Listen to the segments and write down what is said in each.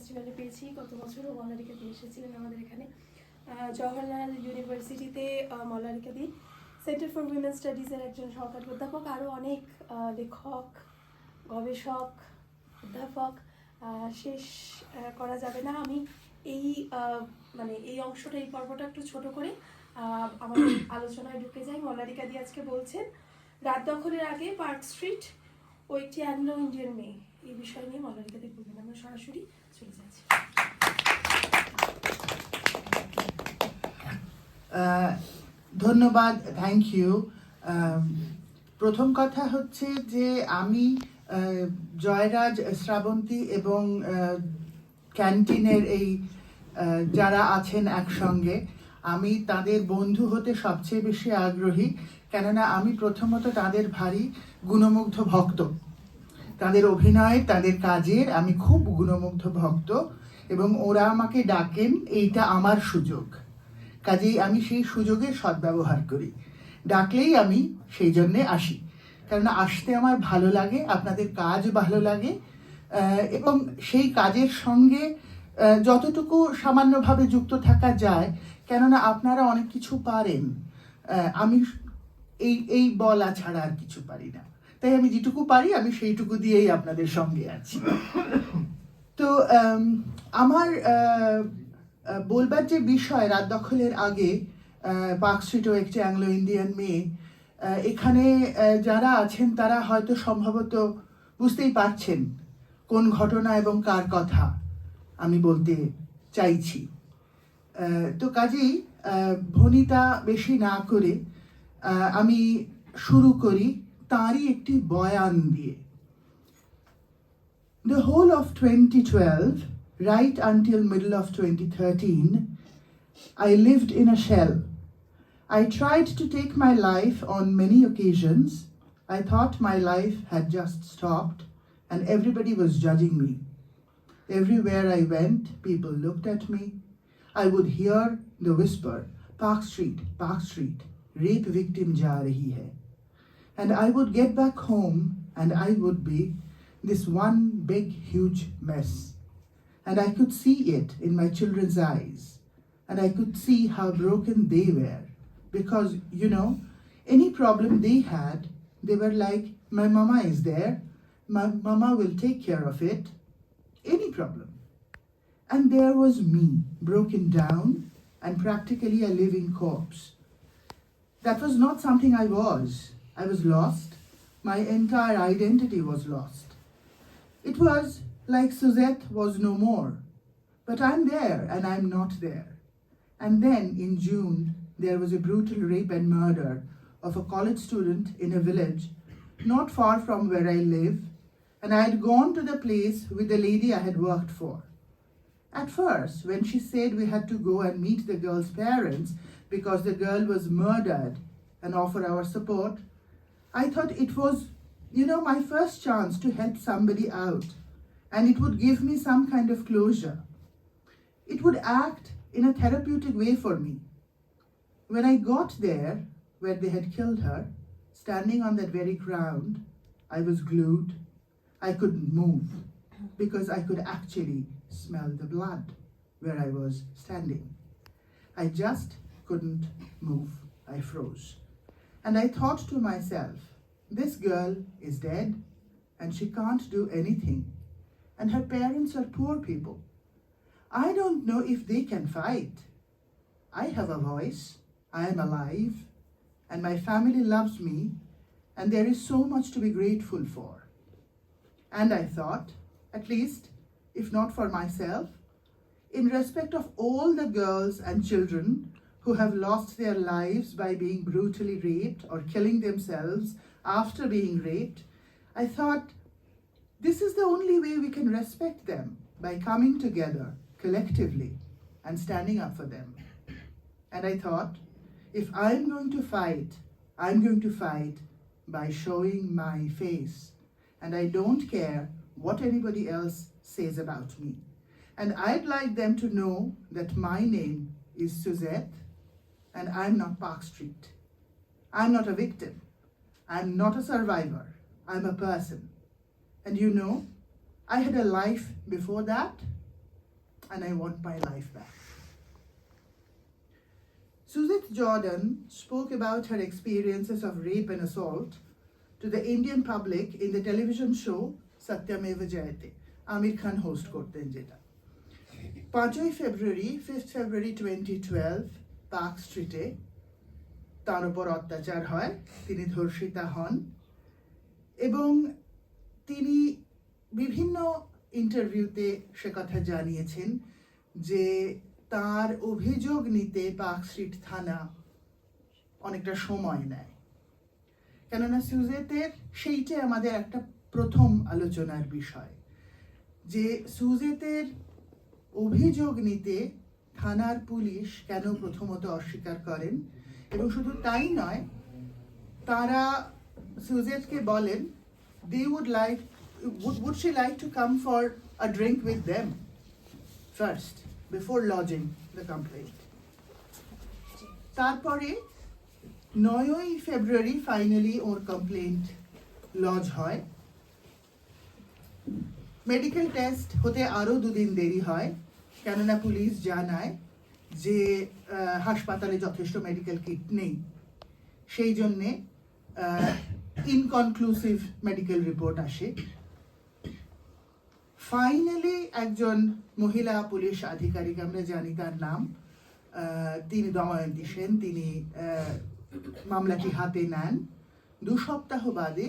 ফেস্টিভ্যালে পেয়েছি। গত বছরও মল্লারিকা দি এসেছিলেন আমাদের এখানে। জওহরলাল ইউনিভার্সিটিতে মল্লারিকা দি সেন্টার ফর উইমেন স্টাডিজের একজন সহকারী অধ্যাপক, আরও অনেক লেখক, গবেষক, অধ্যাপক শেষ করা যাবে না। আমি এই এই অংশটা, এই পর্বটা একটু ছোট করে আমাদের আলোচনায় ঢুকে যাই। মল্লারিকা দি আজকে বলছেন রাত দখলের আগে পার্ক স্ট্রিট ও একটি অ্যাংলো ইন্ডিয়ান মেয়ে, এই বিষয় নিয়ে মল্লারিকা দি বলবেন। আমরা সরাসরি চলে যাচ্ছি। ধন্যবাদ, থ্যাংক ইউ। প্রথম কথা হচ্ছে যে আমি জয়রাজ, শ্রাবন্তী এবং ক্যান্টিনের এই যারা আছেন একসঙ্গে, আমি তাদের বন্ধু হতে সবচেয়ে বেশি আগ্রহী, কেননা আমি প্রথমত তাদের ভারী গুণমুগ্ধ ভক্ত। তাদের অভিনয়, তাদের কাজের আমি খুব গুণমুগ্ধ ভক্ত, এবং ওরা আমাকে ডাকেন, এইটা আমার সুযোগ, কাজেই আমি সেই সুযোগের সদ্ব্যবহার করি। ডাকলেই আমি সেই জন্যে আসি, কেননা আসতে আমার ভালো লাগে, আপনাদের কাজ ভালো লাগে, এবং সেই কাজের সঙ্গে যতটুকু সামান্যভাবে যুক্ত থাকা যায়, কেননা আপনারা অনেক কিছু পারেন, আমি এই বলা ছাড়া আর কিছু পারি না। তাই আমি যেটুকু পারি আমি সেইটুকু দিয়েই আপনাদের সঙ্গে আছি। তো আমার বলবার যে বিষয়, রাত দখলের আগে পার্ক স্ট্রিট ও একটি অ্যাংলো ইন্ডিয়ান মেয়ে, এখানে যারা আছেন তারা হয়তো সম্ভবত বুঝতেই পারছেন কোন ঘটনা এবং কার কথা আমি বলতে চাইছি। তো কাজেই ভনিতা বেশি না করে আমি শুরু করি তাঁরই একটি বয়ান দিয়ে। The whole of 2012, right until middle of 2013, I lived in a shell. I tried to take my life on many occasions. I thought my life had just stopped and everybody was judging me. Everywhere I went, people looked at me. I would hear the whisper, Park Street, rape victim ja rahi hai. And I would get back home and I would be this one big huge mess. And I could see it in my children's eyes. And I could see how broken they were. Because, you know, any problem they had, they were like, my mama is there. My mama will take care of it. Any problem. And there was me, broken down and practically a living corpse. That was not something I was. I was lost. My entire identity was lost. It was like Suzette was no more. But I'm there and I'm not there. And then in June, there was a brutal rape and murder of a college student in a village not far from where I live. And I had gone to the place with the lady I had worked for. At first, when she said we had to go and meet the girl's parents because the girl was murdered and offer our support, I thought it was, you know, my first chance to help somebody out, and it would give me some kind of closure. It would act in a therapeutic way for me. When I got there, where they had killed her, standing on that very ground, I was glued. I couldn't move because I could actually smell the blood where I was standing. I just couldn't move. I froze. And I thought to myself, this girl is dead and she can't do anything. And her parents are poor people. I don't know if they can fight. I have a voice. I am alive. And my family loves me. And there is so much to be grateful for. And I thought, at least, if not for myself, in respect of all the girls and children who have lost their lives by being brutally raped or killing themselves after being raped, I thought, this is the only way we can respect them, by coming together collectively and standing up for them. And I thought, if I'm going to fight, I'm going to fight by showing my face. And I don't care what anybody else says about me. And I'd like them to know that my name is Suzette, and I'm not Park Street. I'm not a victim. I'm not a survivor. I'm a person. And you know, I had a life before that, and I want my life back. Suzette Jordan spoke about her experiences of rape and assault to the Indian public in the television show Satyameva Jayate. Amir Khan host korten jeta. 5 February, 5th February 2012, Park Street-এ তার উপর অত্যাচার হয়, তিনি ধর্ষিতা হন এবং তিনি বিভিন্ন ইন্টারভিউতে সে কথা জানিয়েছেন যে তার অভিযোগ নিতে পার্ক স্ট্রিট থানা অনেকটা সময় নেয়। কেননা সুজেতের সেইটাই আমাদের একটা প্রথম আলোচনার বিষয়, যে সুজেতের অভিযোগ নিতে থানার পুলিশ কেন প্রথমত অস্বীকার করেন, এবং শুধু তাই নয়, তারা সুজেতকে বলেন would she like to come for a drink with them first before lodging the complaint. তারপরে 9ই ফেব্রুয়ারি ফাইনালি ওর কমপ্লেন্ট লজ হয়। মেডিকেল টেস্ট হতে আরও 2 দিন দেরি হয়, কেননা পুলিশ জানায় যে হাসপাতালে যথেষ্ট মেডিকেল কিট নেই, সেই জন্যে ইনকনক্লুসিভ মেডিকেল রিপোর্ট আসে। ফাইনালি একজন মহিলা পুলিশ আধিকারিক, আমরা জানি তার নাম, তিনি দময়ন্তী সেন, তিনি মামলাটি হাতে নেন। 2 সপ্তাহ বাদে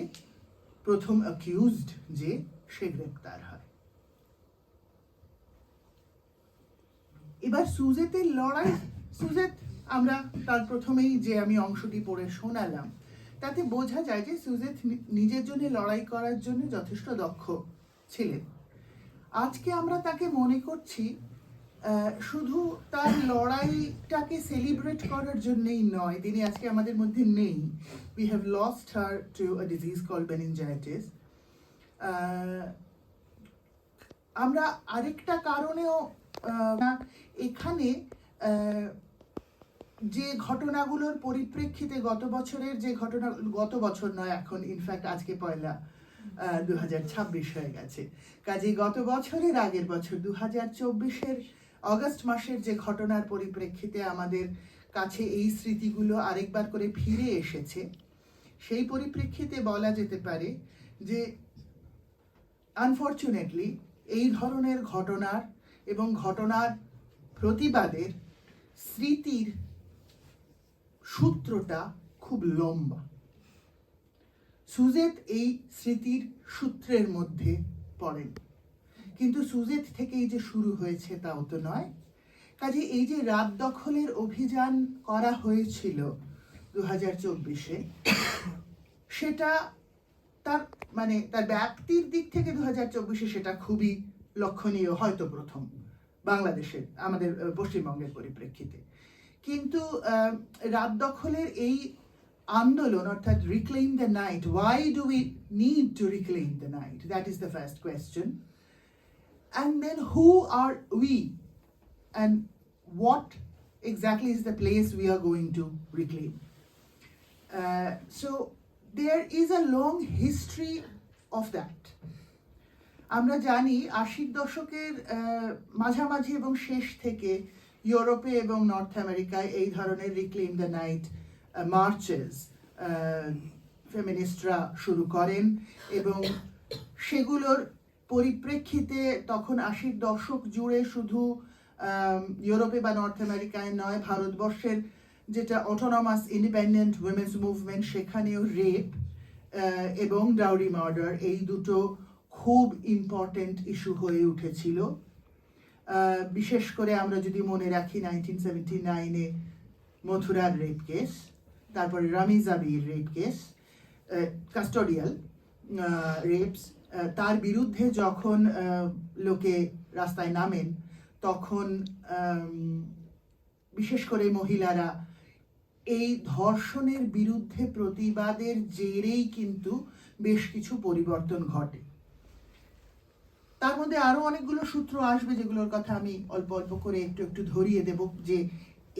প্রথম অ্যাকিউজড যে সে গ্রেপ্তার হয়। এবার সুজেতের লড়াই, সুজেত আমরা তার প্রথমেই যে আমি অংশটি পড়ে শোনালাম, তাতে বোঝা যায় যে সুজেত নিজের জন্য লড়াই করার জন্য যথেষ্ট দক্ষ ছিলেন। আজকে আমরা তাকে মনে করছি শুধু তার লড়াইটাকে সেলিব্রেট করার জন্যই নয়, তিনি আজকে আমাদের মধ্যে নেই। We have lost her to a disease called meningitis. আমরা আরেকটা কারণেও এখানে যে ঘটনাগুলোর পরিপ্রেক্ষিতে গত বছরের যে ঘটনা, গত বছর নয় এখন, ইনফ্যাক্ট আজকে 2026 হয়ে গেছে, কাজেই গত বছরের আগের বছর 2024-এর অগস্ট মাসের যে ঘটনার পরিপ্রেক্ষিতে আমাদের কাছে এই স্মৃতিগুলো আরেকবার করে ফিরে এসেছে, সেই পরিপ্রেক্ষিতে বলা যেতে পারে যে আনফর্চুনেটলি এই ধরনের ঘটনার এবং ঘটনার প্রতিবাদের স্মৃতির সূত্রটা খুব লম্বা। সুজেত এই স্মৃতির সূত্রের মধ্যে পড়েন, কিন্তু সুজেত থেকেই যে শুরু হয়েছে তাও তো নয়। কাজে এই যে রাত দখলের অভিযান করা হয়েছিল 2024-এ, সেটা তার তার ব্যক্তির দিক থেকে 2024-এ সেটা খুবই লক্ষণীয়, হয়তো প্রথম বাংলাদেশের, আমাদের পশ্চিমবঙ্গের পরিপ্রেক্ষিতে। কিন্তু রাত দখলের এই আন্দোলন, অর্থাৎ reclaim the night, why do we need to reclaim the night? That is the first question. And then who are we? And what exactly is the place we are going to reclaim? So there is a long history of that. আমরা জানি 80-র দশকের মাঝামাঝি এবং শেষ থেকে ইউরোপে এবং north আমেরিকায় এই ধরনের রিক্লেইম দ্য নাইট মার্চেস ফেমিনিস্টরা শুরু করেন, এবং সেগুলোর পরিপ্রেক্ষিতে তখন 80-র দশক জুড়ে শুধু ইউরোপে বা নর্থ আমেরিকায় নয়, ভারতবর্ষের যেটা অটোনমাস ইন্ডিপেন্ডেন্ট উইমেন্স মুভমেন্ট, সেখানেও রেপ এবং ডাউরি মার্ডার, এই দুটো খুব ইম্পর্টেন্ট ইস্যু হয়ে উঠেছিল। বিশেষ করে আমরা যদি মনে রাখি 1979-এ মথুরার রেপ কেস, তারপরে রামিজ আবির রেপ কেস, কাস্টোডিয়াল রেপস, তার বিরুদ্ধে যখন লোকে রাস্তায় নামেন, তখন বিশেষ করে মহিলারা এই ধর্ষণের বিরুদ্ধে প্রতিবাদের জেরেই কিন্তু বেশ কিছু পরিবর্তন ঘটে। তার মধ্যে আরো অনেকগুলো সূত্র আসবে, যেগুলোর কথা আমি অল্প অল্প করে একটু একটু ধরিয়ে দেব, যে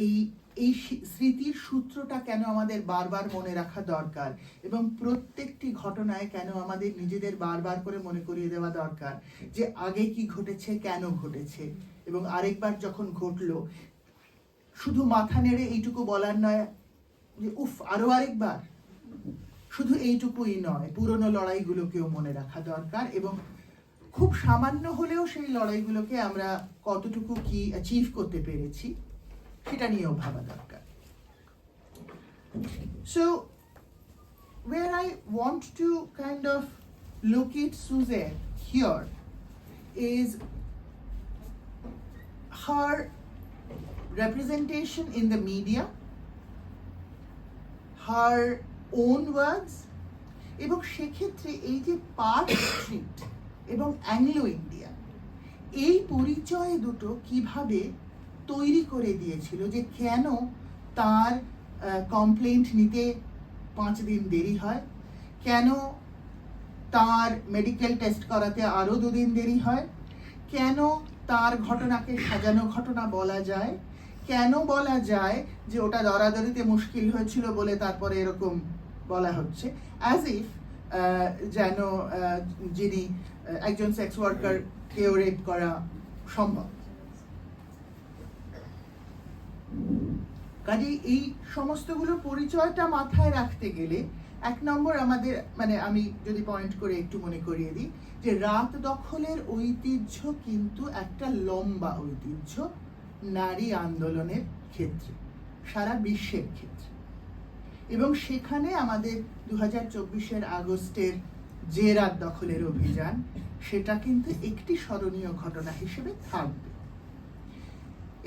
এই এই স্মৃতির সূত্রটা কেন আমাদের বারবার মনে রাখা দরকার এবং প্রত্যেকটি ঘটনায় কেন আমাদের নিজেদের বারবার করে মনে করিয়ে দেওয়া দরকার যে আগে কি ঘটেছে, কেন ঘটেছে, এবং আরেকবার যখন ঘটলো শুধু মাথা নেড়ে এইটুকু বলার নয় যে উফ আরো আরেকবার, শুধু এইটুকুই নয়, পুরনো লড়াইগুলোকেও মনে রাখা দরকার এবং খুব সামান্য হলেও সেই লড়াইগুলোকে আমরা কতটুকু কি অ্যাচিভ করতে পেরেছি সেটা নিয়েও ভাবা দরকার। So where I want to kind of locate Suzette here is her representation in the media, her own words, এবং সেক্ষেত্রে এই যে পার্ক স্ট্রিট এবং অ্যাংলো ইন্ডিয়া, এই পরিচয় দুটো কিভাবে তৈরি করে দিয়েছিল, যে কেন তার কমপ্লেন্ট নিতে 5 দিন দেরি হয়, কেন তার মেডিকেল টেস্ট করাতে আরও 2 দিন দেরি হয়, কেন তার ঘটনাকে সাজানো ঘটনা বলা যায়, কেন বলা যায় যে ওটা দরাদরিতে মুশকিল হয়েছিল বলে তারপরে এরকম বলা হচ্ছে, অ্যাজ ইফ যেন যিনি একজন সেক্স ওয়ার্কার কেও রেপ করা সম্ভব। কাজে এই সমস্তগুলোর পরিচয়টা মাথায় রাখতে গেলে 1 নম্বর আমাদের, মানে আমি যদি পয়েন্ট করে একটু মনে করিয়ে দিই, যে রাত দখলের ঐতিহ্য কিন্তু একটা লম্বা ঐতিহ্য নারী আন্দোলনের ক্ষেত্রে, সারা বিশ্বের ক্ষেত্রে, এবং সেখানে আমাদের 2024-এর আগস্টের যে রাত দখলের অভিযান, সেটা কিন্তু একটি স্মরণীয় ঘটনা হিসেবে থাকবে।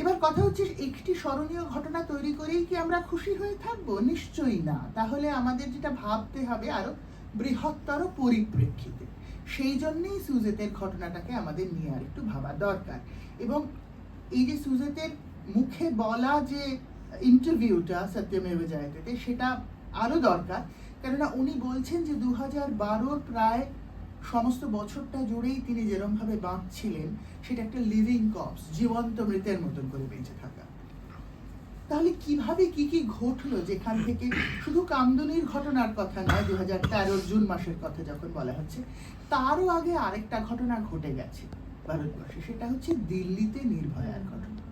এবার কথা হচ্ছে, একটি স্মরণীয় ঘটনা তৈরি করেই কি আমরা খুশি হয়ে থাকবো? নিশ্চয়ই না। তাহলে আমাদের যেটা ভাবতে হবে আরো বৃহত্তর পরিপ্রেক্ষিতে। সেই জন্যই সুজেতের ঘটনাটাকে আমাদের নিয়ে আর একটু ভাবা দরকার। এবং এই যে সুজেতের মুখে বলা যে ইন্টারভিউটা সত্যমেব জয়তেতে, সেটা আরো দরকার, কেননা উনি বলছেন যে 2012-র প্রায় সমস্ত বছরটা জুড়েই তিনি যেরকমভাবে বাঁচছিলেন সেটা একটা লিভিং কপস, জীবন্ত মৃতের মতন করে বেঁচে থাকা। তাহলে কিভাবে কি কি ঘটলো, যেখান থেকে শুধু কামদুনির ঘটনার কথা নয়, 2013-র জুন মাসের কথা যখন বলা হচ্ছে, তারও আগে আরেকটা ঘটনা ঘটে গেছে ভারতবর্ষে, সেটা হচ্ছে দিল্লিতে নির্ভয়ার ঘটনা।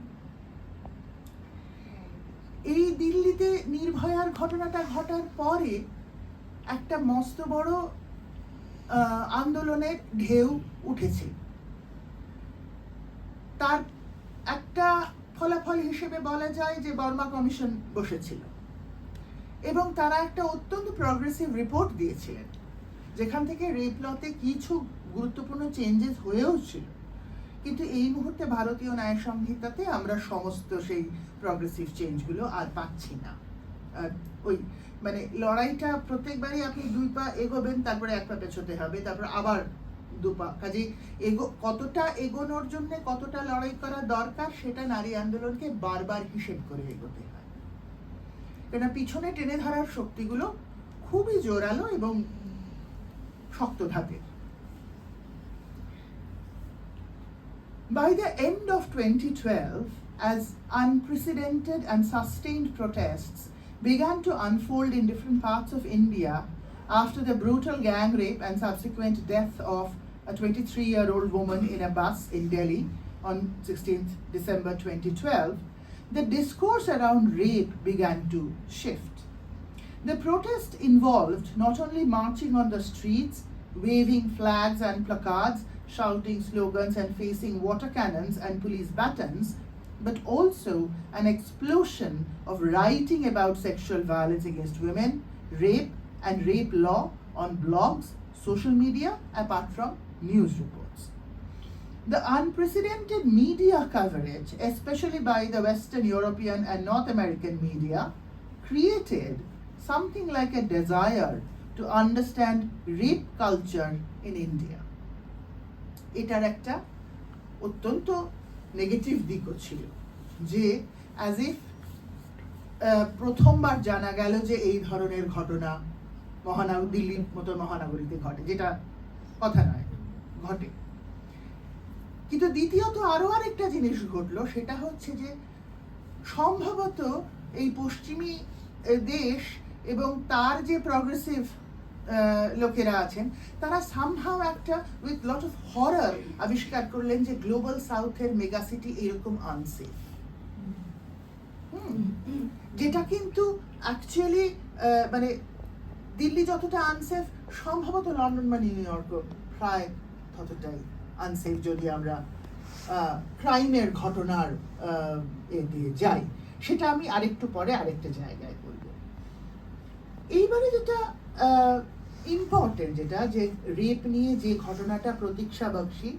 এই দিল্লিতে নির্ভয়ার ঘটনাটা ঘটার পরে একটা মস্ত বড় আন্দোলনের ঢেউ উঠেছে। তার একটা ফলাফল হিসেবে বলা যায় যে বর্মা কমিশন বসেছিল এবং তারা একটা অত্যন্ত প্রগ্রেসিভ রিপোর্ট দিয়েছিলেন, যেখান থেকে রেপ লতে কিছু গুরুত্বপূর্ণ চেঞ্জেস হয়েও ছিল, কিন্তু এই মুহূর্তে ভারতীয় ন্যায় সংহিতাতে আমরা সমস্ত সেই প্রগ্রেসিভ চেঞ্জগুলো আর পাচ্ছি না। ওই মানে লড়াইটা প্রত্যেকবারই আপনি 2 পা এগোবেন, তারপরে 1 পা পেছোতে হবে, তারপর আবার 2 পা। কাজে কতটা এগোনোর জন্য কতটা লড়াই করা দরকার, সেটা নারী আন্দোলনকে বারবার হিসেব করে এগোতে হয়, কেন পিছনে টেনে ধরার শক্তিগুলো খুবই জোরালো এবং শক্ত ধাপের। By the end of 2012, as unprecedented and sustained protests began to unfold in different parts of India after the brutal gang rape and subsequent death of a 23-year-old woman in a bus in Delhi on 16th December 2012, the discourse around rape began to shift. The protest involved not only marching on the streets, waving flags and placards, shouting slogans and facing water cannons and police batons, but also an explosion of writing about sexual violence against women, rape and rape law on blogs, social media, apart from news reports. The unprecedented media coverage, especially by the Western European and North American media, created something like a desire to understand rape culture in India. এটার একটা অত্যন্ত negative দিকও ছিল, যে as if প্রথমবার জানা গেল যে এই ধরনের ঘটনা দিল্লির মতো মহানগরীতে ঘটে, যেটা কথা নয়, ঘটে। কিন্তু দ্বিতীয়ত আরো আরেকটা জিনিস ঘটলো, সেটা হচ্ছে যে সম্ভবত এই পশ্চিমী দেশ এবং তার যে প্রগ্রেসিভ লোকেরা আছেন তারা সামহাও একটা উইথ লট অফ হরার আবিষ্কার করলেন যে গ্লোবাল সাউথের মেগা সিটি এরকম আনসেফ, যেটা কিন্তু অ্যাকচুয়ালি মানে দিল্লি যতটা আনসেফ সম্ভবত লন্ডন বা নিউ ইয়র্কও প্রায় ততটাই আনসেফ, যদি আমরা ক্রাইমের ঘটনার এ দিয়ে যাই। সেটা আমি আরেকটু পরে আরেকটা জায়গায় বলবো। এইবারে যেটা ইম্পর্টেন্ট, যেটা যে রেপ নিয়ে যে ঘটনাটা প্রতীক্ষা বক্সি,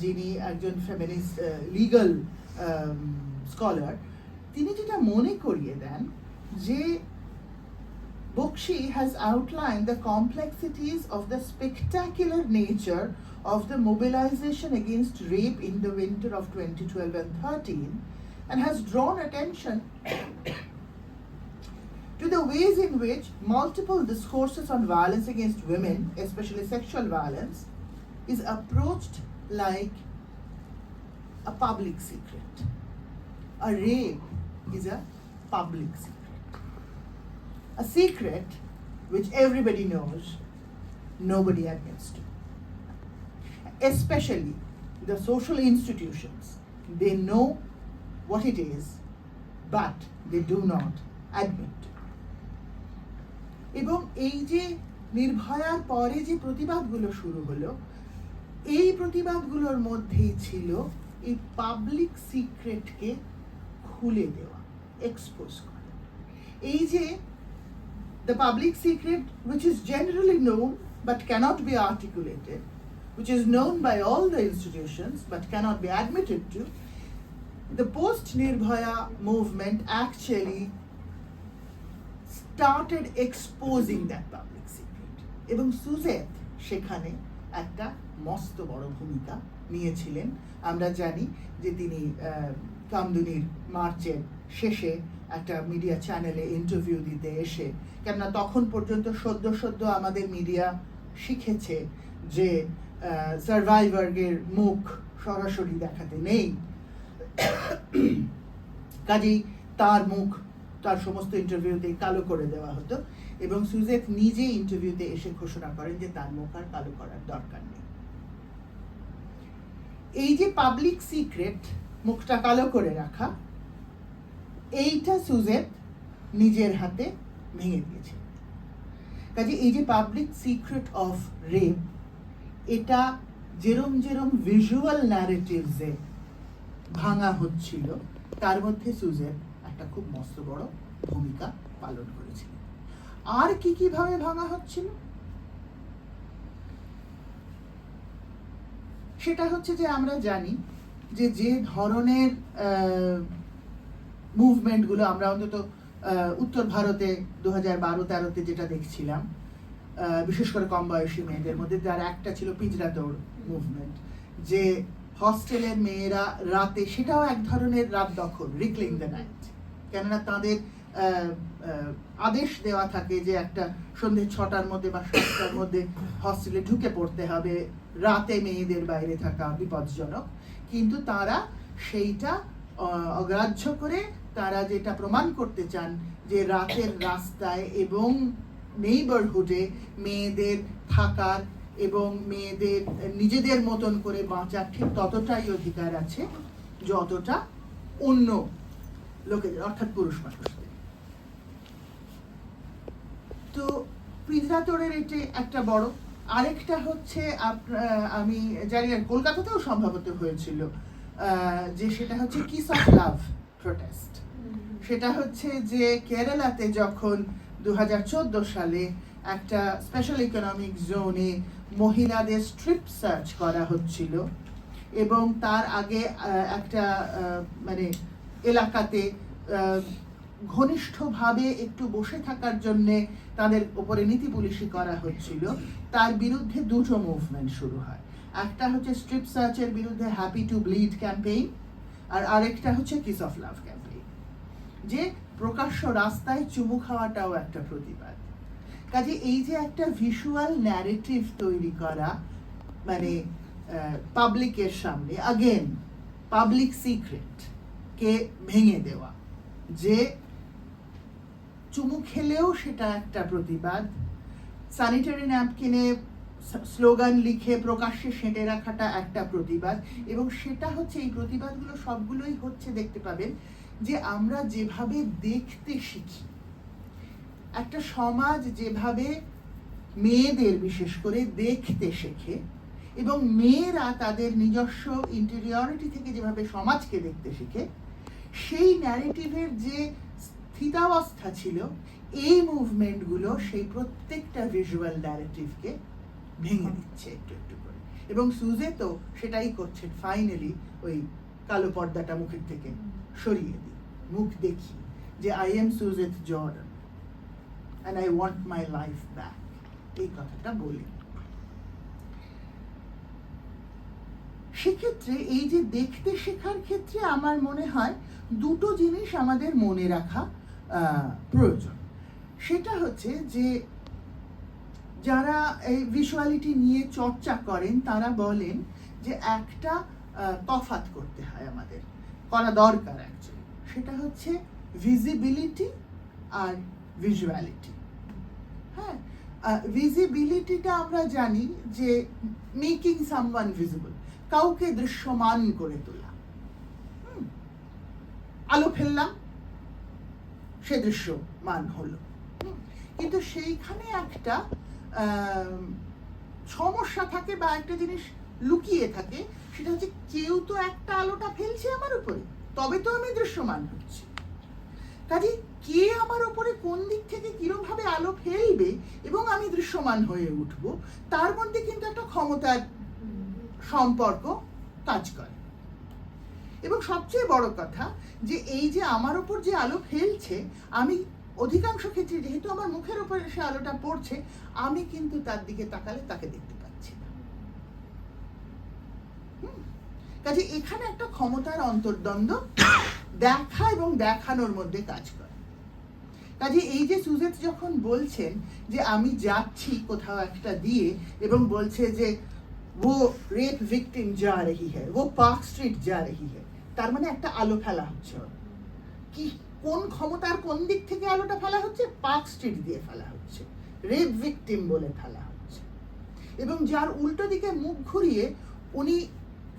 যিনি একজন ফেমিনিস্ট লিগাল স্কলার, তিনি যেটা মনে করিয়ে দেন যে Bakshi has outlined the complexities of the spectacular nature of the mobilization against rape in the winter of 2012 and 13 and has drawn attention to the ways in which multiple discourses on violence against women, especially sexual violence, is approached like a public secret. A rape is a public secret. A secret which everybody knows, nobody admits to. Especially the social institutions. They know what it is, but they do not admit to. এবং এই যে নির্ভয়ার পরে যে প্রতিবাদগুলো শুরু হলো, এই প্রতিবাদগুলোর মধ্যেই ছিল এই পাবলিক সিক্রেটকে খুলে দেওয়া, এক্সপোজ করা। এই যে the public secret which is generally known but cannot be articulated, which is known by all the institutions but cannot be admitted to, the post-Nirbhaya movement actually started exposing that public secret. এবং সুজেত সেখানে একটা মস্ত বড় ভূমিকা নিয়েছিলেন। আমরা জানি যে তিনি কামদুনির মার্চের শেষে একটা মিডিয়া চ্যানেলে ইন্টারভিউ দিতে এসে, কেননা তখন পর্যন্ত সদ্য আমাদের মিডিয়া শিখেছে যে সার্ভাইভারদের মুখ সরাসরি দেখাতে নেই, কাজেই তার মুখ তার সমস্ত ইন্টারভিউতে কালো করে দেওয়া হতো, এবং সুজেত নিজে ইন্টারভিউতে এসে ঘোষণা করেন যে তার মুখ আর কালো করার দরকার নেই। এই যে পাবলিক সিক্রেট, মুখটা কালো করে রাখা, এইটা সুজেত নিজের হাতে ভেঙে দিয়েছে। কাজে এই যে পাবলিক সিক্রেট অফ রেপ, এটা যেরম ভিজুয়াল ন্যারেটিভসে ভাঙা হচ্ছিল, তার মধ্যে সুজেত একটা খুব মস্ত বড় ভূমিকা পালন করেছিল। আর কিভাবে ভাঙা হচ্ছিল সেটা হচ্ছে যে আমরা জানি যে ধরনের মুভমেন্টগুলো আমরা অন্তত উত্তর ভারতে 2012-13-তে যেটা দেখছিলাম, বিশেষ করে কম বয়সী মেয়েদের মধ্যে, যার একটা ছিল পিঞ্জরা দৌড় মুভমেন্ট, যে হস্টেলের মেয়েরা রাতে, সেটাও এক ধরনের রাত দখল, রিকলিং দ্য নাইট, কেননা তাদের আদেশ দেওয়া থাকে যে একটা সন্ধ্যে 6টার মধ্যে বা 7টার মধ্যে হস্টেলে ঢুকে পড়তে হবে, রাতে মেয়েদের বাইরে থাকা বিপজ্জনক। কিন্তু তারা সেইটা অগ্রাহ্য করে তারা যেটা প্রমাণ করতে চান যে রাতের রাস্তায় এবং নেইবারহুডে মেয়েদের থাকার এবং মেয়েদের নিজেদের মতন করে বাঁচার ঠিক ততটাই অধিকার আছে যতটা অন্য লোকেদের, অর্থাৎ পুরুষ মানুষদের। তো পিঞ্জরা দৌড়ের এটি একটা বড়। আরেকটা হচ্ছে আমি জানি আর কলকাতাতেও সম্ভবত হয়েছিল, যে সেটা হচ্ছে কিস অফ লাভ প্রোটেস্ট। সেটা হচ্ছে যে কেরালাতে যখন 2014 সালে একটা স্পেশাল ইকোনমিক জোনে মহিলাদের স্ট্রিপ সার্চ করা হচ্ছিল, এবং তার আগে একটা মানে এলাকাতে ঘনিষ্ঠভাবে একটু বসে থাকার জন্যে তাদের উপরে নীতি পুলিশি করা হচ্ছিল, তার বিরুদ্ধে দুটো মুভমেন্ট শুরু হয়। একটা হচ্ছে স্ট্রিপ সার্চের বিরুদ্ধে হ্যাপি টু ব্লিড ক্যাম্পেইন, আর আরেকটা হচ্ছে কিস অফ লাভ ক্যাম্পেইন, যে প্রকাশ্য রাস্তায় চুমু খাওয়াটাও একটা প্রতিবাদ। কাজে এই যে একটা ভিজুয়াল ন্যারেটিভ তৈরি করা, মানে পাবলিকের সামনে, আগেন পাবলিক সিক্রেট কে ভেঙে দেওয়া, যে চুমু খেলেও সেটা একটা প্রতিবাদ, স্যানিটারি ন্যাপকিনে স্লোগান লিখে প্রকাশ্যে সেঁটে রাখাটা একটা প্রতিবাদ, এবং সেটা হচ্ছে এই প্রতিবাদগুলো সবগুলোই হচ্ছে দেখতে পাবেন যে আমরা যেভাবে দেখতে শিখি, একটা সমাজ যেভাবে মেয়েদের বিশেষ করে দেখতে শেখে এবং মেয়েরা তাদের নিজস্ব ইন্টেরিয়রিটি থেকে যেভাবে সমাজকে দেখতে শেখে, সেই ন্যারেটিভের যে স্থিতাবস্থা ছিল, এই মুভমেন্টগুলো সেই প্রত্যেকটা ভিজুয়াল ন্যারেটিভকে ভেঙে দিচ্ছে একটু একটু করে। এবং সুজেতও সেটাই করছেন। ফাইনালি ওই কালো পর্দাটা মুখের থেকে সরিয়ে দিই, মুখ দেখি যে I am Suzette Jordan and I want my life back, এই কথাটা বলি। সেক্ষেত্রে এই যে দেখতে শেখার ক্ষেত্রে আমার মনে হয় দুটো জিনিস আমাদের মনে রাখা প্রয়োজন। সেটা হচ্ছে যে যারা এই ভিজুয়ালিটি নিয়ে চর্চা করেন তারা বলেন যে একটা তফাৎ করতে হয়, আমাদের করা দরকার অ্যাকচুয়ালি। সেটা হচ্ছে ভিজিবিলিটি আর ভিজুয়ালিটি। হ্যাঁ, ভিজিবিলিটিটা আমরা জানি যে মেকিং সামওয়ান ভিজিবল, কাউকে দৃশ্যমান করে তোলা। আলো ফেললাম, সে দৃশ্যমান হলো। কিন্তু সেইখানে একটা সমস্যা থাকে বা একটা জিনিস লুকিয়ে থাকে, সেটা হচ্ছে কেউ তো একটা আলোটা ফেলছে আমার উপরে, তবে তো আমি দৃশ্যমান হচ্ছি। কাজে কে আমার উপরে কোন দিক থেকে কিরকম ভাবে আলো ফেলবে এবং আমি দৃশ্যমান হয়ে উঠব, তার মধ্যে কিন্তু একটা ক্ষমতার সম্পর্ক কাজ করে। এবং সবচেয়ে বড় কথা যে এই যে আমার উপর যে আলো ফেলছে, আমি অধিকাংশ ক্ষেত্রে যেহেতু আমার মুখের উপরে সে আলোটা পড়ছে, আমি কিন্তু তার দিকে তাকালে তাকে দেখতে পাচ্ছি না। কাজে এখানে একটা ক্ষমতার অন্তর্দ্বন্দ্ব দেখা এবং দেখানোর মধ্যে কাজ করে। কাজে এই যে সুজেত যখন বলছেন যে আমি যাচ্ছি কোথাও একটা দিয়ে এবং বলছে যে वो रेप विक्टिम जा रही है, वो पार्क स्ट्रीट जा रही है, তার মানে একটা আলো ফেলা হচ্ছে। কি কোন ক্ষমতার কোন দিক থেকে আলোটা ফেলা হচ্ছে? পার্ক স্ট্রিট দিয়ে ফেলা হচ্ছে, রেপ ভিকটিম বলে ফেলা হচ্ছে। এবং যার উল্টো দিকে মুখ ঘুরিয়ে উনি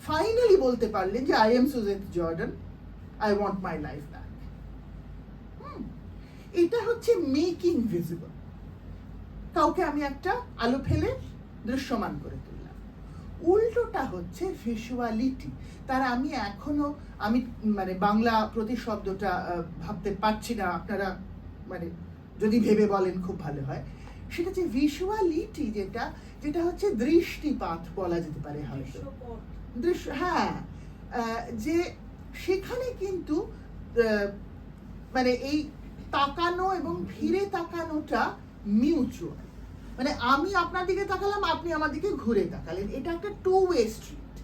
ফাইনালি বলতে পারলেন যে I am Suzette Jordan, I want my life back. এটা হচ্ছে মেকিং ভিজিবল, কাউকে আমি একটা আলো ফেলে দৃশ্যমান করে তুললাম। উল্টোটা হচ্ছে ভিজুয়ালিটি। তার আমি এখনো মানে বাংলা প্রতিশব্দটা ভাবতে পারছি না, আপনারা মানে যদি ভেবে বলেন খুব ভালো হয়। সেটা যে ভিজুয়ালিটি, যেটা হচ্ছে দৃষ্টিপাত বলা যেতে পারে হয়তো, দৃশ্য। হ্যাঁ, যে সেখানে কিন্তু মানে এই তাকানো এবং ফিরে তাকানোটা মিউচুয়াল। মানে আমি আপনার দিকে তাকালাম, আপনি আমার দিকে ঘুরে তাকালেন, এটা একটা টু ওয়ে স্ট্রিট।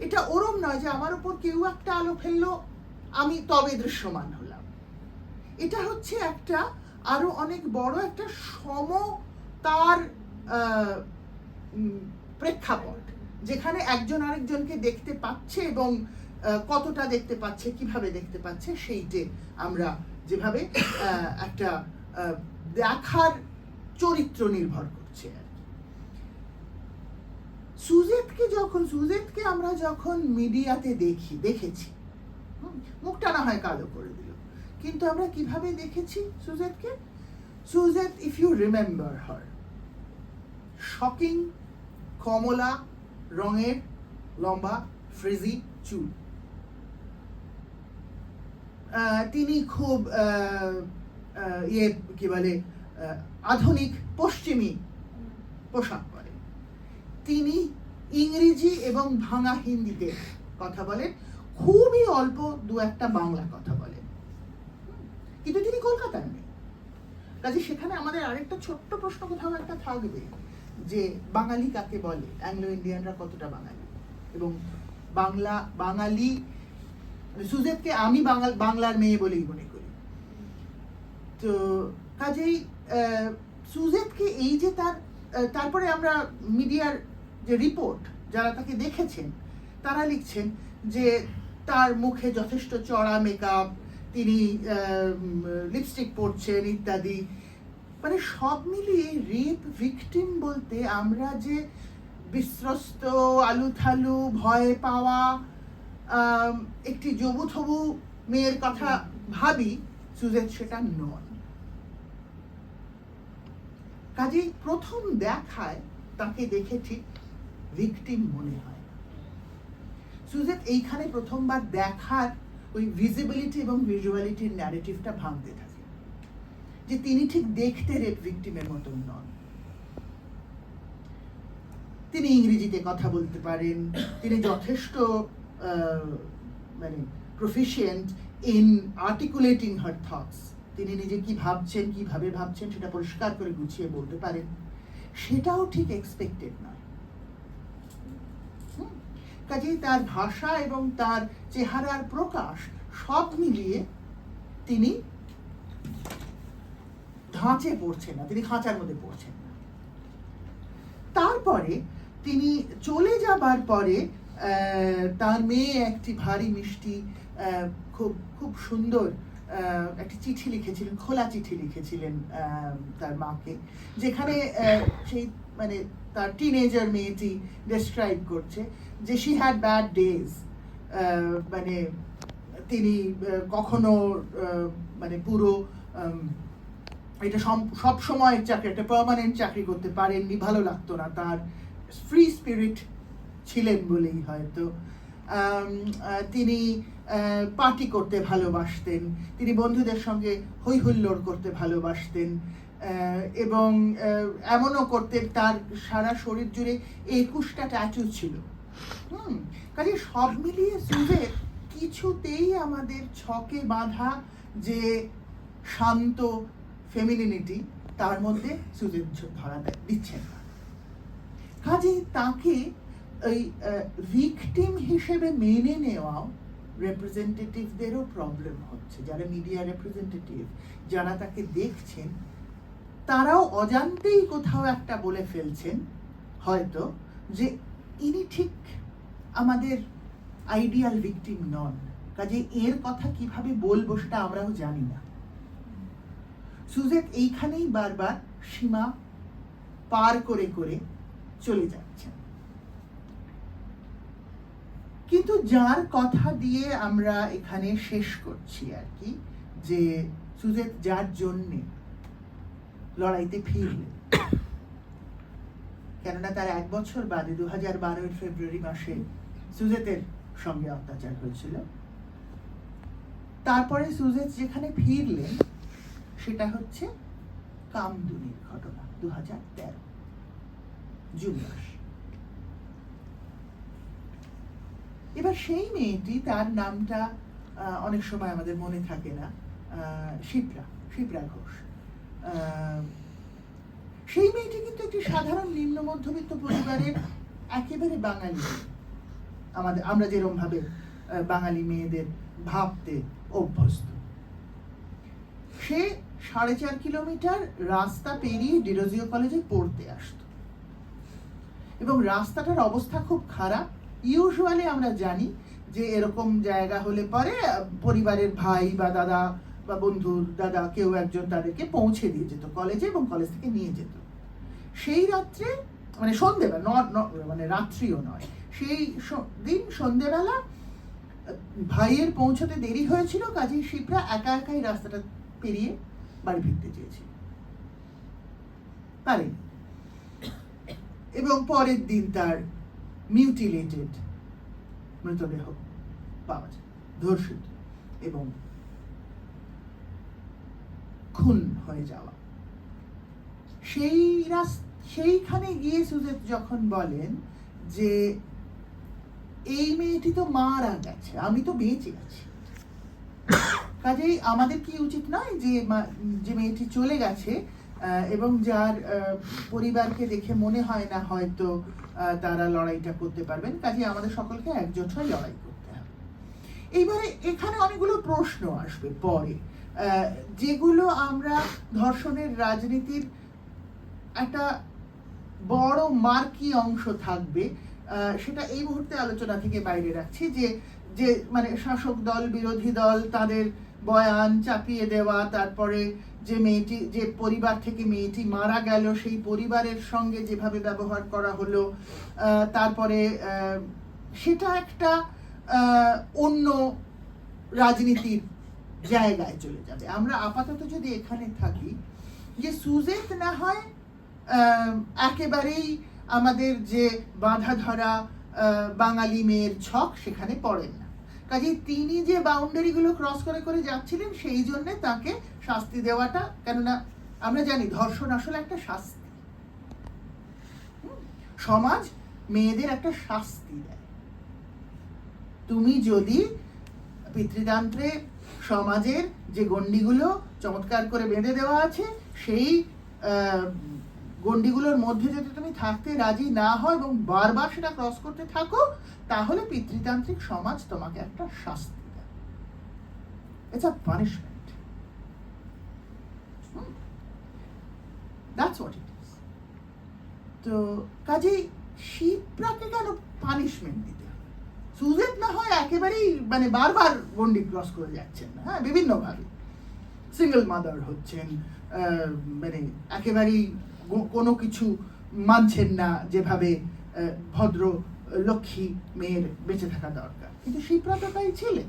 এটা ওরম নয় যে আমার উপর কেউ একটা আলো ফেললো, আমি তবে দৃশ্যমান হলাম। এটা হচ্ছে একটা আরো অনেক বড় একটা সমতার প্রেক্ষাপট, যেখানে একজন আরেকজনকে দেখতে পাচ্ছে এবং কতটা দেখতে পাচ্ছে, কিভাবে দেখতে পাচ্ছে, সেইটে আমরা যেভাবে একটা দেখার চরিত্র নির্ভর করছে আর কি। সুজেতকে আমরা যখন মিডিয়াতে দেখেছি, মুখটা না হয় কালো করে দিল, কিন্তু আমরা কিভাবে দেখেছি সুজেতকে? Suzette, if you remember her, shocking কমলা রঙের লম্বা ফ্রিজি চুল, তিনি খুব কি বলে আধুনিক পশ্চিমী পোশাক পরেন, তিনি ইংরেজি এবং ভাঙা হিন্দিতে কথা বলেন, খুবই অল্প দু একটা বাংলা কথা বলেন, কিন্তু তিনি কলকাতার নেই। কাজে সেখানে আমাদের আরেকটা ছোট্ট প্রশ্ন কোথাও একটা থাকবে যে বাঙালি কাকে বলে, অ্যাংলো ইন্ডিয়ানরা কতটা বাঙালি, এবং বাঙালি সুজেতকে আমি বাংলার মেয়ে বলেই মনে করি। তো কাজেই সুজেতকে এই যে তারপরে আমরা মিডিয়ার যে রিপোর্ট, যারা তাকে দেখেছেন তারা লিখছেন যে তার মুখে যথেষ্ট চড়া মেকআপ, তিনি লিপস্টিক পরছেন ইত্যাদি, মানে সব মিলিয়ে রেপ ভিকটিম বলতে আমরা যে বিস্ত্রস্ত, আলুথালু, ভয় পাওয়া একটি জবুথবু মেয়ের কথা ভাবি, সুজেত সেটা নন। কাজেই প্রথম দেখায় তাকে দেখে ঠিক ভিকটিম মনে হয়। সুজেত এইখানে প্রথমবার দেখার ওই ভিজিবিলিটি এবং ভিজুয়ালিটির ন্যারেটিভটা ভাঙতে থাকে, যে তিনি ঠিক দেখতে রেপ ভিকটিমের মতন নন। তিনি ইংরেজিতে কথা বলতে পারেন, তিনি যথেষ্ট মানে proficient in articulating her thoughts. তিনি নিজে কি ভাবছেন, কিভাবে ভাবছেন সেটা পরিষ্কার করে গুছিয়ে বলতে পারেন, সেটাও ঠিক এক্সপেক্টেড নয়। কাজেই তার ভাষা এবং তার চেহারার প্রকাশ সব মিলিয়ে তিনি ধাঁচে পড়ছেন না, তিনি খাঁচার মধ্যে পড়ছেন না। তারপরে তিনি চলে যাবার পরে তার মেয়ে একটি ভারী মিষ্টি খুব খুব সুন্দর একটি চিঠি লিখেছিলেন, খোলা চিঠি লিখেছিলেন তার মাকে, যেখানে সেই মানে তার টিনেজার মেয়েটি ডেসক্রাইব করছে যে শি হ্যাড ব্যাড ডেজ, মানে তিনি কখনো মানে পুরো এটা সব সময়ের চাকরি, একটা পার্মানেন্ট চাকরি করতে পারেননি, ভালো লাগতো না, তার ফ্রি স্পিরিট ছিলেন বলেই হয়তো। তিনি পার্টি করতে ভালোবাসতেন, তিনি বন্ধুদের সঙ্গে হই হুল্লোড় করতে ভালোবাসতেন, এবং এমনও করতেন তার সারা শরীর জুড়ে 21টা ট্যাটু ছিল। কাজে সব মিলিয়ে সুজেত কিছুতেই আমাদের ছকে বাঁধা যে শান্ত ফেমিনিনিটি তার মধ্যে সুজেত ধরা দিচ্ছেন না। কাজেই তাকে ওই ভিকটিম হিসেবে মেনে নেওয়াও রিপ্রেজেন্টেটিভদেরও প্রবলেম হচ্ছে, যারা মিডিয়া রিপ্রেজেন্টেটিভ, যারা তাকে দেখছেন, তারাও অজান্তেই কোথাও একটা বলে ফেলছেন হয়তো যে ইনি ঠিক আমাদের আইডিয়াল ভিকটিম নন। কাজে এর কথা কিভাবে বলবো সেটা আমরাও জানি না। সুজেত এইখানেই বারবার সীমা পার করে করে চলে যাচ্ছেন। কিন্তু যার কথা দিয়ে আমরা এখানে শেষ করছি আর কি, যে সুজেত যার জন্যে লড়াইতে ফিরলেন, কেননা তার 1 বছর বাদে 2012 ফেব্রুয়ারি মাসে সুজেতের সঙ্গে অত্যাচার হয়েছিল। তারপরে সুজেত যেখানে ফিরলেন সেটা হচ্ছে কামদুনির ঘটনা, 2013 জুন মাস। এবার সেই মেয়েটি, তার নামটা অনেক সময় আমাদের মনে থাকে না, শিপ্রা ঘোষ। সেই মেয়েটি কিন্তু একটি সাধারণ নিম্ন মধ্যবিত্ত পরিবারের একেবারে বাঙালি, আমরা যেরকম ভাবে বাঙালি মেয়েদের ভাবতে অভ্যস্ত। সে 4.5 কিলোমিটার রাস্তা পেরিয়ে ডিরোজিও কলেজে পড়তে আসত, এবং রাস্তাটার অবস্থা খুব খারাপ। ইউজুয়ালি আমরা জানি যে এরকম জায়গা হলে পরে পরিবারের ভাই বা দাদা বা বন্ধুর দাদা কেউ একজন তাদেরকে পৌঁছে দিয়ে যেত কলেজে, এবং কলেজ থেকে নিয়ে যেত। সেই রাত্রে, মানে সন্ধ্যেবেলা, মানে রাত্রিও নয়, সেই দিন সন্ধ্যেবেলা ভাইয়ের পৌঁছতে দেরি হয়েছিল, কাজেই শিপ্রা একা একাই রাস্তাটা পেরিয়ে বাড়ি ফিরতে চেয়েছিল, পারেনি। এবং পরের দিন তার মিউটিলেটেড মৃতদেহ পাওয়া যায়, ধর্ষিত এবং খুন হয়ে যাওয়া। সেইখানে গিয়ে সুজেত যখন বলেন যে এই মেয়েটি তো মারা গেছে, আমি তো বেঁচে আছি, কাজেই আমাদের কি উচিত নয় যে মেয়েটি চলে গেছে এবং যার পরিবারকে দেখে মনে হয় না হয়তো তারা লড়াইটা করতে পারবেন, কাজেই আমাদের সকলকে একজোট হয়ে লড়াই করতে হবে। এইবারে এখানে অনেকগুলো প্রশ্ন আসবে পরে, যেগুলো আমরা ধর্ষণের রাজনীতির একটা বড় মার্কি অংশ থাকবে, সেটা এই মুহূর্তে আলোচনা থেকে বাইরে রাখছি, যে যে মানে শাসক দল বিরোধী দল তাদের বয়ান চাপিয়ে দেওয়া, তারপরে যে মেয়েটি, যে পরিবার থেকে মেয়েটি মারা গেল সেই পরিবারের সঙ্গে যেভাবে ব্যবহার করা হলো, তারপরে সেটা একটা অন্য রাজনীতির জায়গায় চলে যাবে। আমরা আপাতত যদি এখানে থাকি যে সুজেত না হয় একেবারেই আমাদের যে বাঁধা ধরা বাঙালি মেয়ের ছক সেখানে পড়েন না, কাজে তিনি যে বাউন্ডারিগুলো ক্রস করে করে যাচ্ছিলেন সেই জন্য তাকে শাস্তি দেওয়াটা, কেননা আমরা জানি ধর্ষণ আসলে একটা শাস্তি, সমাজ মেয়েদের একটা শাস্তি দেয়। তুমি যদি পিতৃতন্ত্রে সমাজের যে গণ্ডিগুলো চমৎকার করে বেঁধে দেওয়া আছে সেই গণ্ডিগুলোর মধ্যে যদি তুমি থাকতে রাজি না হও এবং বারবার সেটা ক্রস করতে থাকো, তাহলে পিতৃতান্ত্রিক সমাজ তোমাকে একটা শাস্তি দেয়। It's a punishment. That's what it is. তো কাজেই শিপ্রাকে কেন পানিশমেন্ট দিতে হবে? সুজেত না হয় একেবারেই মানে বারবার গন্ডি ক্রস করে যাচ্ছেন না, হ্যাঁ, বিভিন্নভাবে সিঙ্গেল মাদার হচ্ছেন, মানে একেবারেই কোনো কিছু মানছেন না, যেভাবে ভদ্র লক্ষ্মী মেয়ের বেঁচে থাকা দরকার, কিন্তু শিপ্রা তো তাই ছিলেন।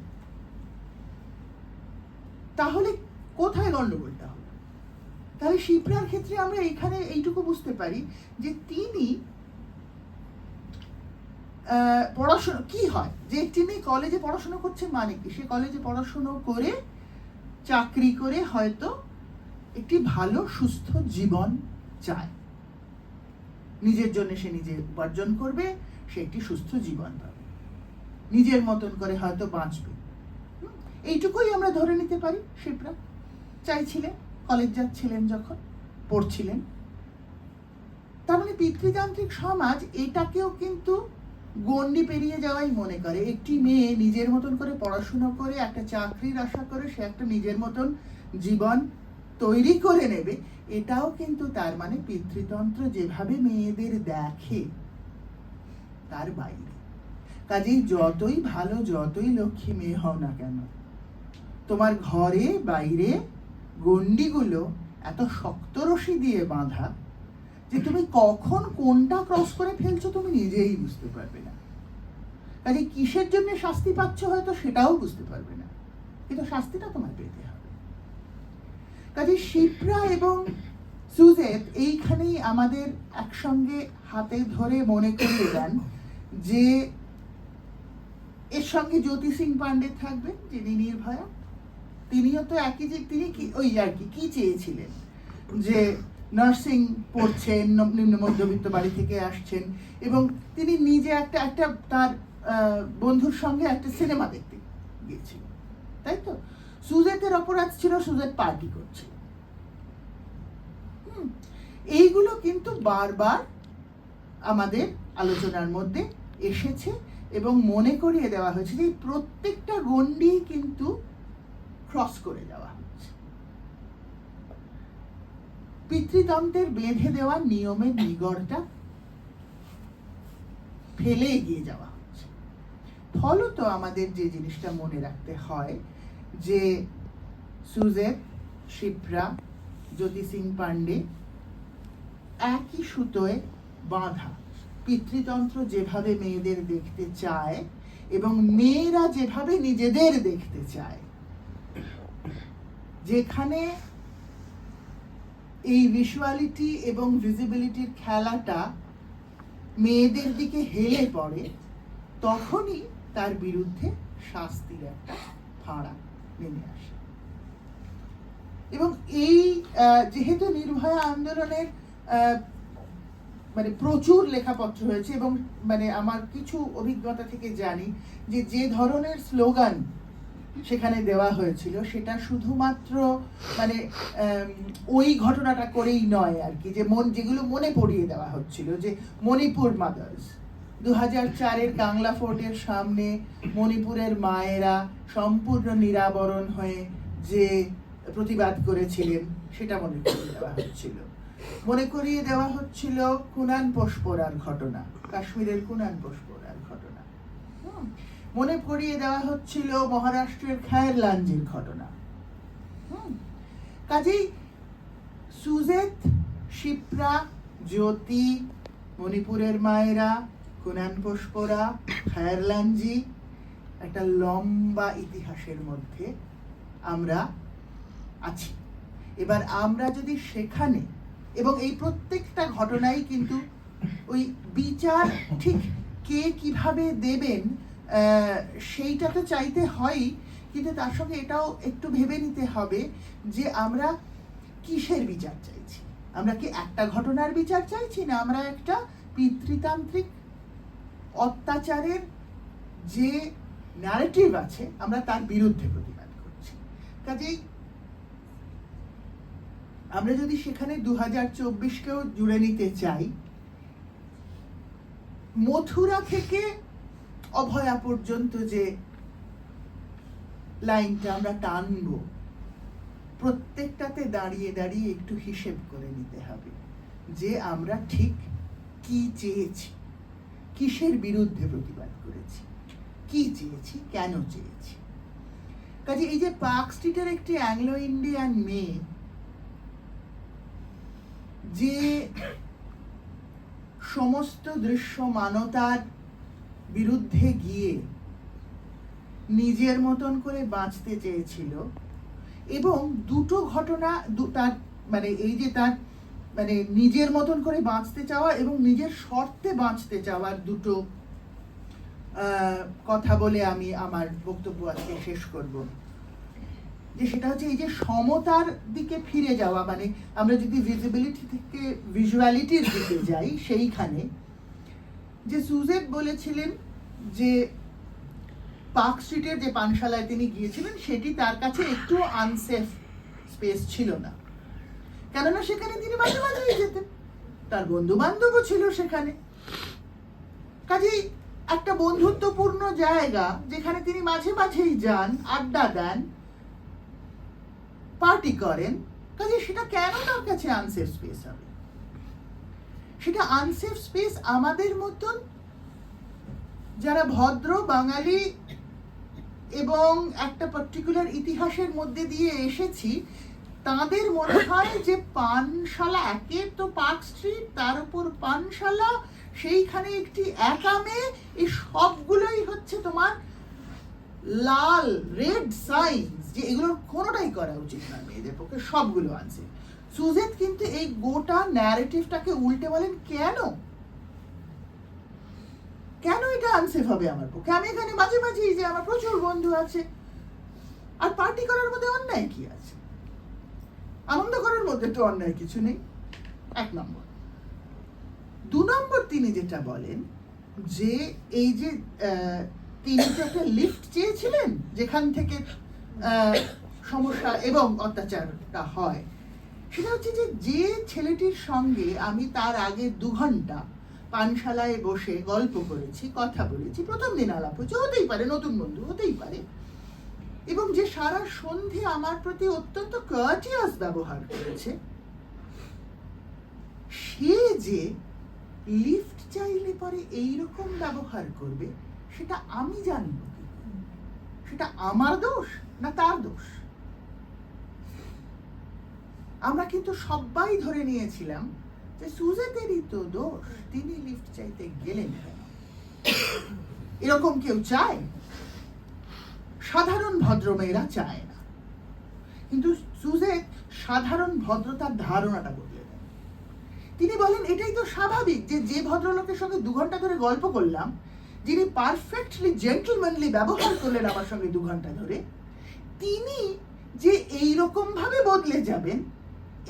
তাহলে কোথায় গন্ডগোলটা হলো? তাহলে শিপ্রার ক্ষেত্রে আমরা এখানে এইটুকু বুঝতে পারি যে তিনি পড়াশোনা কি হয়, যে একটি মেয়ে কলেজে পড়াশোনা করছে মানে কি, সে কলেজে পড়াশোনা করে চাকরি করে হয়তো একটি ভালো সুস্থ জীবন চায়, নিজের জন্য সে নিজে উপার্জন করবে, সে একটি সুস্থ জীবন পাবে, নিজের মতন করে হয়তো বাঁচবে, এইটুকুই আমরা ধরে নিতে পারি শিপ্রা চাইছিলেন কলেজ যাচ্ছিলেন যখন পড়ছিলেন। তার মানে পিতৃতান্ত্রিক সমাজ এটাকেও কিন্তু গণ্ডি পেরিয়ে যাওয়াই মনে করে। একটি মেয়ে নিজের মতন করে পড়াশোনা করে একটা চাকরির আশা করে সে একটা নিজের মতন জীবন তৈরি করে নেবে, এটাও কিন্তু তার মানে পিতৃতন্ত্র যেভাবে মেয়েদের দেখে তার বাইরে। কাজেই যতই ভালো যতই লক্ষ্মী মেয়ে হও না কেন, তোমার ঘরে বাইরে গণ্ডিগুলো এত শক্ত রশি দিয়ে বাঁধা যে তুমি কখন কোনটা ক্রস করে ফেলছো তুমি নিজেই বুঝতে পারবে না। কাজে কিসের জন্য শাস্তি পাচ্ছ হয়তো সেটাও বুঝতে পারবে না, কিন্তু শাস্তিটা তোমার পেতে হবে। কাজে শিপ্রা এবং সুজেত এইখানেই আমাদের একসঙ্গে হাতে ধরে মনে করিয়ে দেন যে এর সঙ্গে জ্যোতি সিং পান্ডে থাকবেন, যিনি নির্ভয়া। তিনিও তো একই, যে তিনি কি ওই আর কি চেয়েছিলেন যে নার্সিং পড়ছেন, নিম্ন মধ্যবিত্ত বাড়ি থেকে আসছেন, এবং তিনি নিজে একটা তার বন্ধুর সঙ্গে একটা সিনেমা দেখতে গিয়েছিলেন, তাই তো। সুজেতের অপরাধ ছিল সুজেত পার্টি করছিল। এইগুলো কিন্তু বারবার আমাদের আলোচনার মধ্যে এসেছে এবং মনে করিয়ে দেওয়া হয়েছে যে প্রত্যেকটা গণ্ডি কিন্তু ক্রস করে দেওয়া হচ্ছে, পিতৃতন্ত্রের বেঁধে দেওয়া নিয়মের নিগড়টা ফেলে এগিয়ে যাওয়া হচ্ছে। ফলত আমাদের যে জিনিসটা মনে রাখতে হয় যে সুজেত, শিপ্রা, জ্যোতি সিং পান্ডে একই সুতোয় বাঁধা। পিতৃতন্ত্র যেভাবে মেয়েদের দেখতে চায় এবং মেয়েরা যেভাবে নিজেদের দেখতে চায়, যেখানে এই ভিজুয়ালিটি এবং ভিজিবিলিটির খেলাটা মেয়েদের দিকে হেলে পড়ে, তখনই তার বিরুদ্ধে শাস্তির একটা ফাঁড়া নেমে আসে। এবং এই যেহেতু নির্ভয়া আন্দোলনের মানে প্রচুর লেখাপত্র হয়েছে, এবং মানে আমার কিছু অভিজ্ঞতা থেকে জানি যে ধরনের স্লোগান সেখানে দেওয়া হয়েছিল সেটা শুধুমাত্র মানে ওই ঘটনাটা করেই নয় আর কি, যে যেগুলো মনে পড়িয়ে দেওয়া হচ্ছিল, যে মণিপুর মাদার্স 2004-এর কাংলা ফোর্টের সামনে মণিপুরের মায়েরা সম্পূর্ণ নিরাবরণ হয়ে যে প্রতিবাদ করেছিলেন সেটা মনে করিয়ে দেওয়া হচ্ছিল। মনে করিয়ে দেওয়া হচ্ছিল কুনান পোষপোরার ঘটনা, কাশ্মীরের কুনান পোষপোরার ঘটনা। মনে করিয়ে দেওয়া হচ্ছিল মহারাষ্ট্রের খায়রলাঞ্জির ঘটনা। কাজেই সুজেত, শিপ্রা, জ্যোতি, মণিপুরের মায়েরা, কুনান পুষ্পরা, খায়রলাঞ্জি, একটা লম্বা ইতিহাসের মধ্যে আমরা আছি। এবার আমরা যদি সেখানে, এবং এই প্রত্যেকটা ঘটনাই কিন্তু ওই বিচার ঠিক কে কিভাবে দেবেন সেইটা তো চাইতে হয়ই, কিন্তু তার সঙ্গে এটাও একটু ভেবে নিতে হবে যে আমরা কিসের বিচার চাইছি। আমরা কি একটা ঘটনার বিচার চাইছি, না আমরা একটা পিতৃতান্ত্রিক অত্যাচারের যে ন্যারেটিভ আছে আমরা তার বিরুদ্ধে প্রতিবাদ করছি। কাজেই আমরা যদি সেখানে 2024-কেও জুড়ে নিতে চাই, মথুরা থেকে অভয়া পর্যন্ত যে লাইনটা আমরা টানব, প্রত্যেকটাতে দাঁড়িয়ে দাঁড়িয়ে একটু হিসেব করে নিতে হবে যে আমরা ঠিক কি চেয়েছি, কিসের বিরুদ্ধে প্রতিবাদ করেছি, কি চেয়েছি, কেন চেয়েছি। কাজে এই যে পার্ক স্ট্রিটের একটি অ্যাংলো ইন্ডিয়ান মেয়ে যে সমস্ত দৃশ্যমানতার বিরুদ্ধে গিয়ে নিজের মতন করে বাঁচতে চেয়েছিল, এবং দুটো ঘটনা তার মানে এই যে তার মানে নিজের মতন করে বাঁচতে চাওয়া এবং নিজের শর্তে বাঁচতে চাওয়ার দুটো কথা বলে আমি আমার বক্তব্য আজকে শেষ করব। যে সেটা হচ্ছে এই যে সমতার দিকে ফিরে যাওয়া, মানে আমরা যদি ভিজিবিলিটি থেকে ভিজুয়ালিটির দিকে যাই, সেইখানে যে সুজেত বলেছিলেন যে পার্ক স্ট্রিটের যে পানশালায় তিনি গিয়েছিলেন সেটি তার কাছে একটু আনসেফ স্পেস ছিল না, কেননা সেখানে তিনি মাঝে মাঝেই যেতেন, তার বন্ধু বান্ধবও ছিল সেখানে। কাজেই একটা বন্ধুত্বপূর্ণ জায়গা যেখানে তিনি মাঝে মাঝেই যান, আড্ডা দেন, পার্টি করেন, কাজে সেটা কেন তার কাছে আনসেফ স্পেস হবে? সেটা আনসেফ স্পেস আমাদের মতন যারা ভদ্র বাঙালি এবং একটা পার্টিকুলার ইতিহাসের মধ্যে দিয়ে এসেছি, তাদের মনে হয় যে পানশালা, একে তো পার্ক স্ট্রিট, তার উপর পানশালা, সেইখানে একটি একা মেয়ে, এই সবগুলোই হচ্ছে তোমার লাল রেড সাইন্স, যে এগুলোর কোনোটাই করা উচিত না মেয়েদের পক্ষে, সবগুলো আনছে। সুজেত কিন্তু এই গোটা ন্যারেটিভটাকে উল্টে বলেন, কেন কেন এটা আনসেফ হবে আমার পক্ষে? আমি এখানে মাঝে মাঝেই যে আমার প্রচুর বন্ধু আছে, আর পার্টি করার মধ্যে অন্যায় কি আছে? আনন্দ করার মধ্যে তো অন্যায় কিছু নেই, এক নম্বর। দু নম্বর, তিনি যেটা বলেন যে এই যে তিনি তো একটা লিফট চেয়েছিলেন যেখান থেকে সমস্যা এবং অত্যাচারটা হয়, সেটা হচ্ছে যে যে ছেলেটির সঙ্গে আমি তার আগে 2 ঘন্টা পানশালায় বসে গল্প করেছি, কথা বলেছি, প্রথম দিন আলাপ হচ্ছে, হতেই পারে নতুন বন্ধু, হতেই পারে, এবং যে সারা সন্ধে আমার প্রতি অত্যন্ত কার্টিয়াস ব্যবহার করেছে, সে যে লিফট চাইলে পরে এইরকম ব্যবহার করবে সেটা আমি জানব কি? সেটা আমার দোষ না তার দোষ? আমরা কিন্তু সবাই ধরে নিয়েছিলাম যে সুজেতেরই তো দোষ, তিনি লিফট চাইতে গেলেন কেন। এরকম কেউ চায়? সাধারণ ভদ্রমেয়েরা চায় না, কিন্তু সুজেত সাধারণ ভদ্রতার ধারণাটা বদলে দেন। তিনি বলেন এটাই তো স্বাভাবিক যে যে ভদ্রলোকের সঙ্গে 2 ঘন্টা ধরে গল্প করলাম, যিনি পারফেক্টলি জেন্টলম্যানলি ব্যবহার করলেন আমার সঙ্গে 2 ঘন্টা ধরে, তিনি যে এইরকম ভাবে বদলে যাবেন,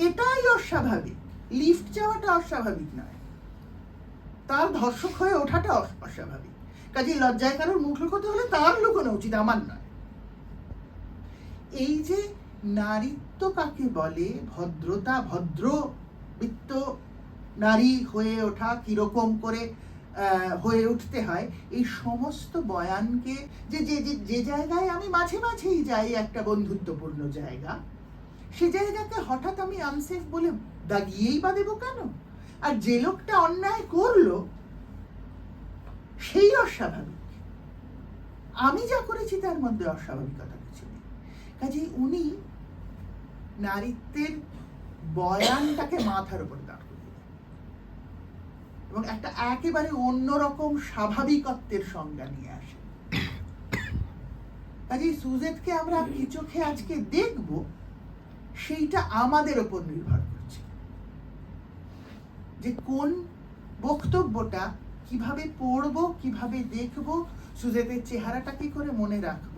এটাই অস্বাভাবিক। লিফট চাওয়াটা অস্বাভাবিক নয়, তার ধর্ষক হয়ে ওঠাটা অস্বাভাবিক। কাজে লজ্জায় কারোর মুখ লুকোতে হলে তার লুকোনো উচিত, আমার নয়। এই যে নারীত্ব কাকে বলে, ভদ্রতা, ভদ্রবিত্ত নারী হয়ে ওঠা কিরকম করে হয়ে উঠতে হয়, এই সমস্ত বয়ানকে যে যে যে জায়গায় আমি মাঝে মাঝেই যাই, একটা বন্ধুত্বপূর্ণ জায়গা, সে জায়গাকে হঠাৎ আমি আনসেফ বলে দাগিয়েই বা দেবো কেন? আর যে লোকটা অন্যায় করলো সেই অস্বাভাবিক, আমি যা করেছি তার মধ্যে অস্বাভাবিকতা কিছু নেই। কাজেই উনি নারীত্বের বয়ানটাকে মাথার উপর দাঁড় করিয়ে দেন এবং একটা একেবারে অন্যরকম স্বাভাবিকত্বের সংজ্ঞা নিয়ে আসেন। কাজেই সুজেটকে আমরা কি চোখে আজকে দেখব সেইটা আমাদের ওপর নির্ভর করছে, যে কোন বক্তব্যটা কিভাবে পড়বো, কিভাবে দেখবো, সুজেটের চেহারাটা কি করে মনে রাখবো।